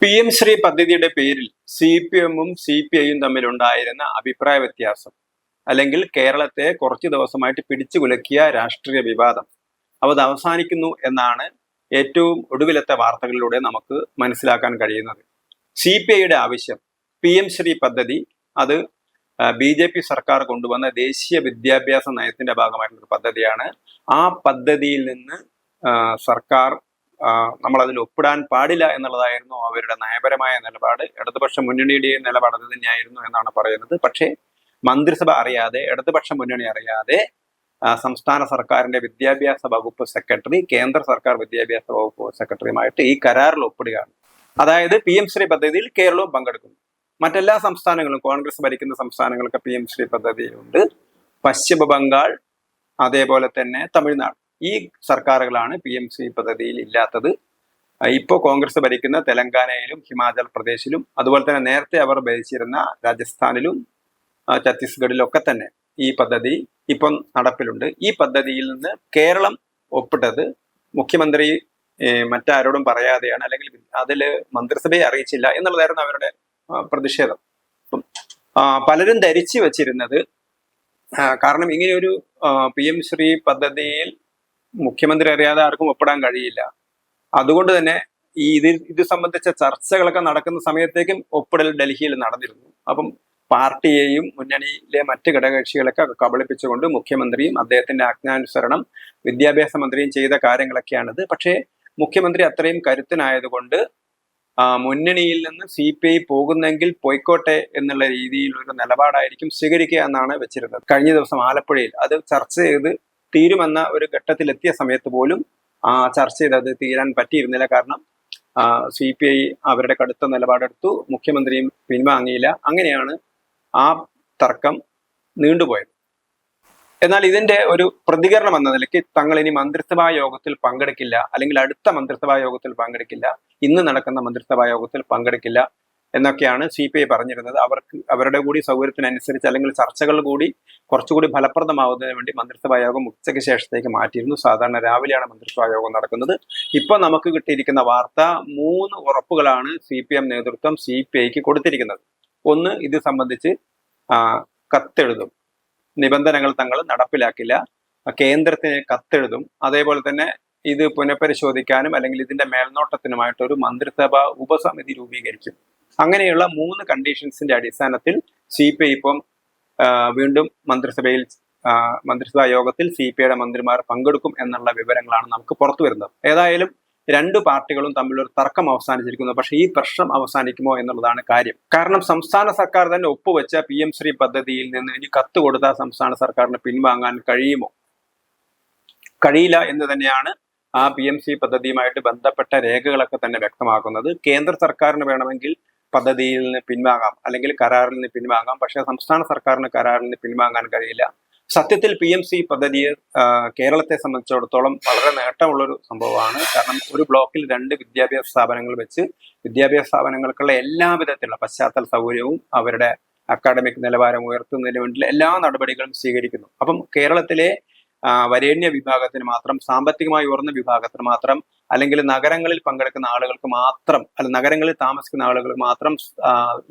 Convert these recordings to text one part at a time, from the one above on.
PM Shri പദ്ധതിയുടെ പേരിൽ CPM-ഉം CPI-യും തമ്മിലുണ്ടായിരുന്ന അഭിപ്രായ വ്യത്യാസം അല്ലെങ്കിൽ കേരളത്തെ കുറച്ചു ദിവസമായിട്ട് പിടിച്ചു കുലുക്കിയ രാഷ്ട്രീയ വിവാദം അത് അവസാനിക്കുന്നു എന്നാണ് ഏറ്റവും ഒടുവിലത്തെ വാർത്തകളിലൂടെ നമുക്ക് മനസ്സിലാക്കാൻ കഴിയുന്നത്. CPI-യുടെ ആവശ്യം PM ശ്രീ പദ്ധതി അത് BJP സർക്കാർ കൊണ്ടുവന്ന ദേശീയ വിദ്യാഭ്യാസ നയത്തിന്റെ ഭാഗമായിട്ടുള്ള പദ്ധതിയാണ്. ആ പദ്ധതിയിൽ നിന്ന് സർക്കാർ നമ്മളതിൽ ഒപ്പിടാൻ പാടില്ല എന്നുള്ളതായിരുന്നു അവരുടെ നയപരമായ നിലപാട്. ഇടതുപക്ഷ മുന്നണിയുടെ നിലപാട് അത് തന്നെയായിരുന്നു എന്നാണ് പറയുന്നത്. പക്ഷേ മന്ത്രിസഭ അറിയാതെ, ഇടതുപക്ഷ മുന്നണി അറിയാതെ സംസ്ഥാന സർക്കാരിന്റെ വിദ്യാഭ്യാസ വകുപ്പ് സെക്രട്ടറി കേന്ദ്ര സർക്കാർ വിദ്യാഭ്യാസ വകുപ്പ് സെക്രട്ടറിയുമായിട്ട് ഈ കരാറിൽ ഒപ്പിടുകയാണ്. അതായത് PM ശ്രീ പദ്ധതിയിൽ കേരളവും പങ്കെടുക്കുന്നു. മറ്റെല്ലാ സംസ്ഥാനങ്ങളും, കോൺഗ്രസ് ഭരിക്കുന്ന സംസ്ഥാനങ്ങൾക്ക് PM ശ്രീ പദ്ധതിയുണ്ട്. പശ്ചിമ ബംഗാൾ, അതേപോലെ തന്നെ തമിഴ്നാട്, ഈ സർക്കാരുകളാണ് PM ശ്രീ പദ്ധതിയിൽ ഇല്ലാത്തത്. ഇപ്പോൾ കോൺഗ്രസ് ഭരിക്കുന്ന തെലങ്കാനയിലും ഹിമാചൽ പ്രദേശിലും അതുപോലെ തന്നെ നേരത്തെ അവർ ഭരിച്ചിരുന്ന രാജസ്ഥാനിലും ഛത്തീസ്ഗഡിലും ഒക്കെ തന്നെ ഈ പദ്ധതി ഇപ്പം നടപ്പിലുണ്ട്. ഈ പദ്ധതിയിൽ നിന്ന് കേരളം ഒപ്പിട്ടത് മുഖ്യമന്ത്രി മറ്റാരോടും പറയാതെയാണ്, അല്ലെങ്കിൽ അതിൽ മന്ത്രിസഭയെ അറിയിച്ചില്ല എന്നുള്ളതായിരുന്നു അവരുടെ പ്രതിഷേധം. പലരും ധരിച്ചു വച്ചിരുന്നത്, കാരണം ഇങ്ങനെയൊരു PM ശ്രീ പദ്ധതിയിൽ മുഖ്യമന്ത്രി അറിയാതെ ആർക്കും ഒപ്പിടാൻ കഴിയില്ല, അതുകൊണ്ട് തന്നെ ഇത് സംബന്ധിച്ച ചർച്ചകളൊക്കെ നടക്കുന്ന സമയത്തേക്കും ഒപ്പിടൽ ഡൽഹിയിൽ നടന്നിരുന്നു. അപ്പം പാർട്ടിയെയും മുന്നണിയിലെ മറ്റ് ഘടകകക്ഷികളൊക്കെ കബളിപ്പിച്ചുകൊണ്ട് മുഖ്യമന്ത്രിയും അദ്ദേഹത്തിന്റെ ആജ്ഞാനുസരണം വിദ്യാഭ്യാസ മന്ത്രിയും ചെയ്ത കാര്യങ്ങളൊക്കെയാണിത്. പക്ഷേ മുഖ്യമന്ത്രി അത്രയും കരുത്തനായതുകൊണ്ട് മുന്നണിയിൽ നിന്ന് CPI പോകുന്നെങ്കിൽ പോയിക്കോട്ടെ എന്നുള്ള രീതിയിലൊരു നിലപാടായിരിക്കും സ്വീകരിക്കുക എന്നാണ് വെച്ചിരുന്നത്. കഴിഞ്ഞ ദിവസം ആലപ്പുഴയിൽ അത് ചർച്ച ചെയ്ത് തീരുമെന്ന ഒരു ഘട്ടത്തിലെത്തിയ സമയത്ത് പോലും ചർച്ച ചെയ്ത് അത് തീരാൻ പറ്റിയിരുന്നില്ല. കാരണം CPI അവരുടെ കടുത്ത നിലപാടെടുത്തു, മുഖ്യമന്ത്രിയും പിൻവാങ്ങിയില്ല. അങ്ങനെയാണ് ആ തർക്കം നീണ്ടുപോയത്. എന്നാൽ ഇതിന്റെ ഒരു പ്രതികരണം എന്ന നിലയ്ക്ക് തങ്ങൾ ഇനി മന്ത്രിസഭാ യോഗത്തിൽ പങ്കെടുക്കില്ല, അല്ലെങ്കിൽ അടുത്ത മന്ത്രിസഭാ യോഗത്തിൽ പങ്കെടുക്കില്ല, ഇന്ന് നടക്കുന്ന മന്ത്രിസഭാ യോഗത്തിൽ പങ്കെടുക്കില്ല എന്നൊക്കെയാണ് CPI പറഞ്ഞിരുന്നത്. അവരുടെ കൂടി സൗകര്യത്തിനനുസരിച്ച്, അല്ലെങ്കിൽ ചർച്ചകൾ കൂടി കുറച്ചുകൂടി ഫലപ്രദമാവുന്നതിന് വേണ്ടി മന്ത്രിസഭാ യോഗം ഉച്ചയ്ക്ക് ശേഷത്തേക്ക് മാറ്റിയിരുന്നു. സാധാരണ രാവിലെയാണ് മന്ത്രിസഭാ യോഗം നടക്കുന്നത്. ഇപ്പൊ നമുക്ക് കിട്ടിയിരിക്കുന്ന വാർത്ത 3 ഉറപ്പുകളാണ് CPM നേതൃത്വം CPIക്ക് കൊടുത്തിരിക്കുന്നത്. ഒന്ന്, ഇത് സംബന്ധിച്ച് കത്തെഴുതും, നിബന്ധനകൾ തങ്ങൾ നടപ്പിലാക്കില്ല, കേന്ദ്രത്തിന് കത്തെഴുതും. അതേപോലെ തന്നെ ഇത് പുനഃപരിശോധിക്കാനും അല്ലെങ്കിൽ ഇതിന്റെ മേൽനോട്ടത്തിനുമായിട്ടൊരു മന്ത്രിസഭ ഉപസമിതി രൂപീകരിക്കും. അങ്ങനെയുള്ള 3 കണ്ടീഷൻസിന്റെ അടിസ്ഥാനത്തിൽ CPI ഇപ്പം വീണ്ടും മന്ത്രിസഭാ യോഗത്തിൽ CPIയുടെ മന്ത്രിമാർ പങ്കെടുക്കും എന്നുള്ള വിവരങ്ങളാണ് നമുക്ക് പുറത്തു വരുന്നത്. ഏതായാലും 2 പാർട്ടികളും തമ്മിലൊരു തർക്കം അവസാനിച്ചിരിക്കുന്നു. പക്ഷേ ഈ പ്രശ്നം അവസാനിക്കുമോ എന്നുള്ളതാണ് കാര്യം. കാരണം സംസ്ഥാന സർക്കാർ തന്നെ ഒപ്പുവെച്ച PM ശ്രീ പദ്ധതിയിൽ നിന്ന് ഇനി കത്ത് കൊടുത്താൽ സംസ്ഥാന സർക്കാരിന് പിൻവാങ്ങാൻ കഴിയുമോ? കഴിയില്ല എന്ന് തന്നെയാണ് ആ PM ശ്രീ പദ്ധതിയുമായിട്ട് ബന്ധപ്പെട്ട രേഖകളൊക്കെ തന്നെ വ്യക്തമാക്കുന്നത്. കേന്ദ്ര സർക്കാരിന് വേണമെങ്കിൽ പദ്ധതിയിൽ നിന്ന് പിൻവാങ്ങാം, അല്ലെങ്കിൽ കരാറിൽ നിന്ന് പിൻവാങ്ങാം. പക്ഷേ സംസ്ഥാന സർക്കാരിന് കരാറിൽ നിന്ന് പിൻവാങ്ങാൻ കഴിയില്ല. സത്യത്തിൽ PM ശ്രീ പദ്ധതി കേരളത്തെ സംബന്ധിച്ചിടത്തോളം വളരെ നേട്ടമുള്ളൊരു സംഭവമാണ്. കാരണം ഒരു ബ്ലോക്കിൽ 2 വിദ്യാഭ്യാസ സ്ഥാപനങ്ങൾ വെച്ച് വിദ്യാഭ്യാസ സ്ഥാപനങ്ങൾക്കുള്ള എല്ലാ വിധത്തിലുള്ള പശ്ചാത്തല സൗകര്യവും അവരുടെ അക്കാഡമിക് നിലവാരം ഉയർത്തുന്നതിന് വേണ്ടി എല്ലാ നടപടികളും സ്വീകരിക്കുന്നു. അപ്പം കേരളത്തിലെ വരേണ്യ വിഭാഗത്തിന് മാത്രം, സാമ്പത്തികമായി ഉയർന്ന വിഭാഗത്തിന് മാത്രം, അല്ലെങ്കിൽ നഗരങ്ങളിൽ പങ്കെടുക്കുന്ന ആളുകൾക്ക് മാത്രം, നഗരങ്ങളിൽ താമസിക്കുന്ന ആളുകൾക്ക് മാത്രം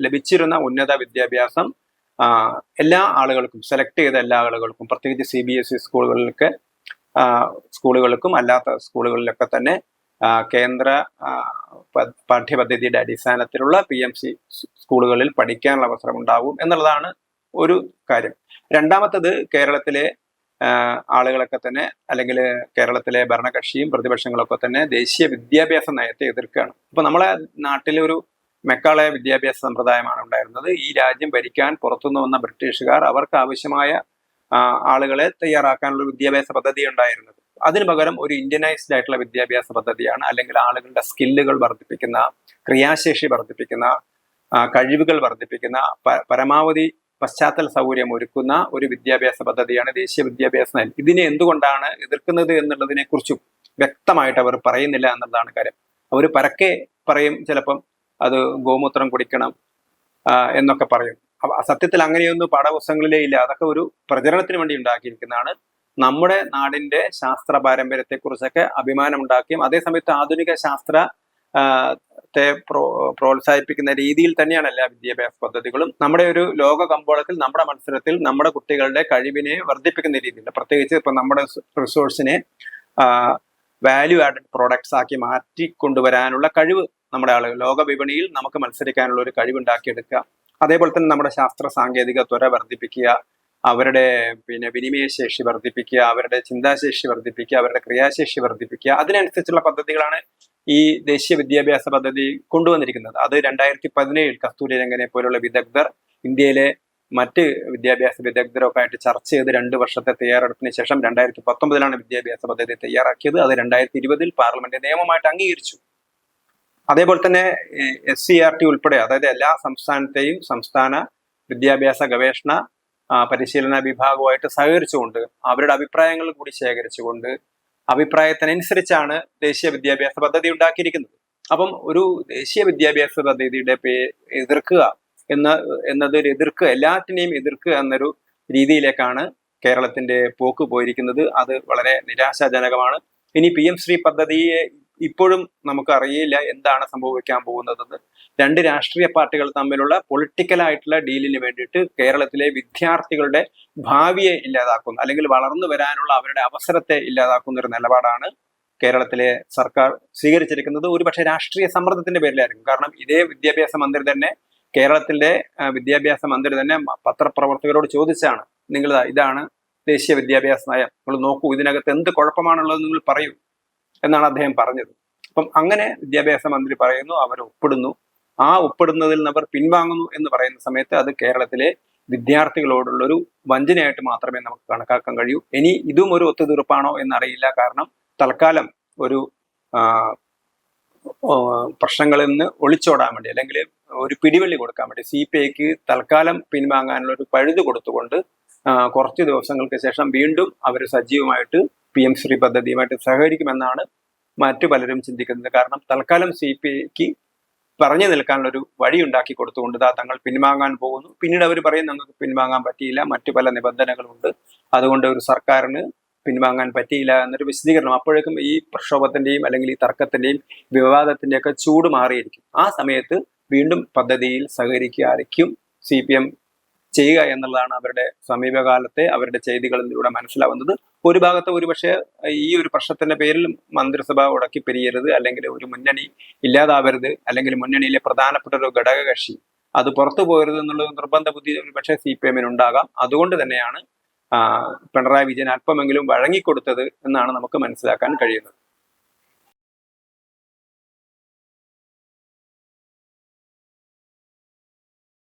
ലഭിച്ചിരുന്ന ഉന്നത വിദ്യാഭ്യാസം എല്ലാ ആളുകൾക്കും, സെലക്ട് ചെയ്ത എല്ലാ ആളുകൾക്കും, പ്രത്യേകിച്ച് CBSE സ്കൂളുകൾക്കും അല്ലാത്ത സ്കൂളുകളിലൊക്കെ തന്നെ കേന്ദ്ര പാഠ്യപദ്ധതിയുടെ അടിസ്ഥാനത്തിലുള്ള PM സ്കൂളുകളിൽ പഠിക്കാനുള്ള അവസരം ഉണ്ടാവും എന്നുള്ളതാണ് ഒരു കാര്യം. രണ്ടാമത്തത്, കേരളത്തിലെ ആളുകളൊക്കെ തന്നെ, അല്ലെങ്കിൽ കേരളത്തിലെ ഭരണകക്ഷിയും പ്രതിപക്ഷങ്ങളൊക്കെ തന്നെ ദേശീയ വിദ്യാഭ്യാസ നയത്തെ എതിർക്കുകയാണ്. അപ്പൊ നമ്മളെ നാട്ടിലെ ഒരു മെക്കാളയ വിദ്യാഭ്യാസ സമ്പ്രദായമാണ് ഉണ്ടായിരുന്നത്. ഈ രാജ്യം ഭരിക്കാൻ പുറത്തുനിന്ന് വന്ന ബ്രിട്ടീഷുകാർ അവർക്ക് ആവശ്യമായ ആളുകളെ തയ്യാറാക്കാനുള്ള വിദ്യാഭ്യാസ പദ്ധതി ഉണ്ടായിരുന്നത്. അതിനു പകരം ഒരു ഇന്ത്യനൈസ്ഡ് ആയിട്ടുള്ള വിദ്യാഭ്യാസ പദ്ധതിയാണ്, അല്ലെങ്കിൽ ആളുകളുടെ സ്കില്ലുകൾ വർദ്ധിപ്പിക്കുന്ന, ക്രിയാശേഷി വർദ്ധിപ്പിക്കുന്ന, കഴിവുകൾ വർദ്ധിപ്പിക്കുന്ന, പരമാവധി പശ്ചാത്തല സൗകര്യം ഒരുക്കുന്ന ഒരു വിദ്യാഭ്യാസ പദ്ധതിയാണ് ദേശീയ വിദ്യാഭ്യാസ നയം. ഇതിനെ എന്തുകൊണ്ടാണ് എതിർക്കുന്നത് എന്നുള്ളതിനെ കുറിച്ചും വ്യക്തമായിട്ട് അവർ പറയുന്നില്ല എന്നുള്ളതാണ് കാര്യം. അവർ പരക്കെ പറയും, ചിലപ്പം അത് ഗോമൂത്രം കുടിക്കണം എന്നൊക്കെ പറയും. സത്യത്തിൽ അങ്ങനെയൊന്നും പാഠപുസ്തകങ്ങളിലേ ഇല്ല. അതൊക്കെ ഒരു പ്രചരണത്തിന് വേണ്ടി ഉണ്ടാക്കിയിരിക്കുന്നതാണ്. നമ്മുടെ നാടിന്റെ ശാസ്ത്ര പാരമ്പര്യത്തെക്കുറിച്ചൊക്കെ അഭിമാനം ഉണ്ടാക്കിയും അതേസമയത്ത് ആധുനിക ശാസ്ത്ര പഠനത്തെ പ്രോത്സാഹിപ്പിക്കുന്ന രീതിയിൽ തന്നെയാണ് എല്ലാ വിദ്യാഭ്യാസ പദ്ധതികളും. നമ്മുടെ ഒരു ലോക കമ്പോളത്തിൽ, നമ്മുടെ മത്സരത്തിൽ നമ്മുടെ കുട്ടികളുടെ കഴിവിനെ വർദ്ധിപ്പിക്കുന്ന രീതിയിൽ, പ്രത്യേകിച്ച് ഇപ്പൊ നമ്മുടെ റിസോഴ്സിനെ വാല്യൂ ആഡഡ് പ്രോഡക്ട്സ് ആക്കി മാറ്റിക്കൊണ്ടുവരാനുള്ള കഴിവ് നമ്മുടെ ആളുകൾ, ലോക വിപണിയിൽ നമുക്ക് മത്സരിക്കാനുള്ള ഒരു കഴിവുണ്ടാക്കിയെടുക്കുക. അതേപോലെ തന്നെ നമ്മുടെ ശാസ്ത്ര സാങ്കേതിക ത്വര വർദ്ധിപ്പിക്കുക, അവരുടെ വിനിമയശേഷി വർദ്ധിപ്പിക്കുക, അവരുടെ ചിന്താശേഷി വർദ്ധിപ്പിക്കുക, അവരുടെ ക്രിയാശേഷി വർദ്ധിപ്പിക്കുക. അതിനനുസരിച്ചുള്ള പദ്ധതികളാണ് ഈ ദേശീയ വിദ്യാഭ്യാസ പദ്ധതി കൊണ്ടുവന്നിരിക്കുന്നത്. അത് 2017 കസ്തൂരി രംഗനെ പോലുള്ള വിദഗ്ധർ ഇന്ത്യയിലെ മറ്റ് വിദ്യാഭ്യാസ വിദഗ്ധരൊക്കെ ആയിട്ട് ചർച്ച ചെയ്ത് 2 വർഷത്തെ തയ്യാറെടുപ്പിന് ശേഷം 2019 വിദ്യാഭ്യാസ പദ്ധതി തയ്യാറാക്കിയത്. അത് 2020 പാർലമെന്റ് നിയമമായിട്ട് അംഗീകരിച്ചു. അതേപോലെ തന്നെ SCERT ഉൾപ്പെടെ, അതായത് എല്ലാ സംസ്ഥാനത്തെയും സംസ്ഥാന വിദ്യാഭ്യാസ ഗവേഷണ പരിശീലന വിഭാഗവുമായിട്ട് സഹകരിച്ചുകൊണ്ട് അവരുടെ അഭിപ്രായങ്ങൾ കൂടി ശേഖരിച്ചുകൊണ്ട് അഭിപ്രായത്തിനനുസരിച്ചാണ് ദേശീയ വിദ്യാഭ്യാസ പദ്ധതി ഉണ്ടാക്കിയിരിക്കുന്നത്. അപ്പം ഒരു ദേശീയ വിദ്യാഭ്യാസ പദ്ധതിയുടെ എതിർക്കുക എതിർക്കുക, എല്ലാറ്റിനെയും എതിർക്കുക എന്നൊരു രീതിയിലേക്കാണ് കേരളത്തിന്റെ പോക്ക് പോയിരിക്കുന്നത്. അത് വളരെ നിരാശാജനകമാണ്. ഇനി PM ശ്രീ പദ്ധതിയെ ഇപ്പോഴും നമുക്ക് അറിയില്ല എന്താണ് സംഭവിക്കാൻ പോകുന്നതെന്ന്. 2 രാഷ്ട്രീയ പാർട്ടികൾ തമ്മിലുള്ള പൊളിറ്റിക്കലായിട്ടുള്ള ഡീലിന് വേണ്ടിയിട്ട് കേരളത്തിലെ വിദ്യാർത്ഥികളുടെ ഭാവിയെ ഇല്ലാതാക്കുന്ന, അല്ലെങ്കിൽ വളർന്നു വരാനുള്ള അവരുടെ അവസരത്തെ ഇല്ലാതാക്കുന്ന ഒരു നിലപാടാണ് കേരളത്തിലെ സർക്കാർ സ്വീകരിച്ചിരിക്കുന്നത്. ഒരുപക്ഷെ രാഷ്ട്രീയ സമ്മർദ്ദത്തിന്റെ പേരിലായിരിക്കും. കാരണം ഇതേ വിദ്യാഭ്യാസ മന്ത്രി തന്നെ, കേരളത്തിന്റെ വിദ്യാഭ്യാസ മന്ത്രി തന്നെ പത്രപ്രവർത്തകരോട് ചോദിച്ചാണ്, നിങ്ങൾ ഇതാണ് ദേശീയ വിദ്യാഭ്യാസ നയം, നിങ്ങൾ നോക്കൂ, ഇതിനകത്ത് എന്ത് കുഴപ്പമാണുള്ളത് നിങ്ങൾ പറയൂ എന്നാണ് അദ്ദേഹം പറഞ്ഞത്. അപ്പം അങ്ങനെ വിദ്യാഭ്യാസ മന്ത്രി പറയുന്നു, അവർ ഒപ്പിടുന്നു. ആ ഒപ്പിടുന്നതിൽ നിന്ന് അവർ പിൻവാങ്ങുന്നു എന്ന് പറയുന്ന സമയത്ത് അത് കേരളത്തിലെ വിദ്യാർത്ഥികളോടുള്ളൊരു വഞ്ചനയായിട്ട് മാത്രമേ നമുക്ക് കണക്കാക്കാൻ കഴിയൂ. ഇനി ഇതും ഒരു ഒത്തുതീർപ്പാണോ എന്നറിയില്ല. കാരണം തൽക്കാലം ഒരു പ്രശ്നങ്ങളിൽ നിന്ന് ഒളിച്ചോടാൻ വേണ്ടി, അല്ലെങ്കിൽ ഒരു പിടിവള്ളി കൊടുക്കാൻ വേണ്ടി CPIക്ക് തൽക്കാലം പിൻവാങ്ങാനുള്ള ഒരു പഴുത് കൊടുത്തുകൊണ്ട് കുറച്ച് ദിവസങ്ങൾക്ക് ശേഷം വീണ്ടും അവർ സജീവമായിട്ട് PM ശ്രീ പദ്ധതിയുമായിട്ട് സഹകരിക്കുമെന്നാണ് മറ്റു പലരും ചിന്തിക്കുന്നത്. കാരണം തൽക്കാലം CPIക്ക് പറഞ്ഞു നിൽക്കാനുള്ള ഒരു വഴി ഉണ്ടാക്കി കൊടുത്തുകൊണ്ട് തങ്ങൾ പിൻവാങ്ങാൻ പോകുന്നു. പിന്നീട് അവർ പറയും ഞങ്ങൾക്ക് പിൻവാങ്ങാൻ പറ്റിയില്ല, മറ്റു പല നിബന്ധനകളുണ്ട്, അതുകൊണ്ട് ഒരു സർക്കാരിന് പിൻവാങ്ങാൻ പറ്റിയില്ല എന്നൊരു വിശദീകരണം. അപ്പോഴേക്കും ഈ പ്രക്ഷോഭത്തിന്റെയും അല്ലെങ്കിൽ ഈ തർക്കത്തിന്റെയും വിവാദത്തിന്റെയും ഒക്കെ ചൂട് മാറിയിരിക്കും. ആ സമയത്ത് വീണ്ടും പദ്ധതിയിൽ സഹകരിക്കാതിരിക്കും CPM ചെയ്യുക എന്നുള്ളതാണ് അവരുടെ സമീപകാലത്തെ അവരുടെ ചെയ്തികളിലൂടെ മനസ്സിലാവുന്നത്. ഒരു ഭാഗത്ത് ഒരുപക്ഷെ ഈ ഒരു പ്രശ്നത്തിന്റെ പേരിൽ മന്ത്രിസഭ ഉടക്കി പിരിയരുത്, അല്ലെങ്കിൽ ഒരു മുന്നണി ഇല്ലാതാവരുത്, അല്ലെങ്കിൽ മുന്നണിയിലെ പ്രധാനപ്പെട്ട ഒരു ഘടകകക്ഷി അത് പുറത്തു പോകരുത് എന്നുള്ള നിർബന്ധ ബുദ്ധി ഒരുപക്ഷെ CPMന് ഉണ്ടാകാം. അതുകൊണ്ട് തന്നെയാണ് പിണറായി വിജയൻ അല്പമെങ്കിലും വഴങ്ങിക്കൊടുത്തത് എന്നാണ് നമുക്ക് മനസ്സിലാക്കാൻ കഴിയുന്നത്.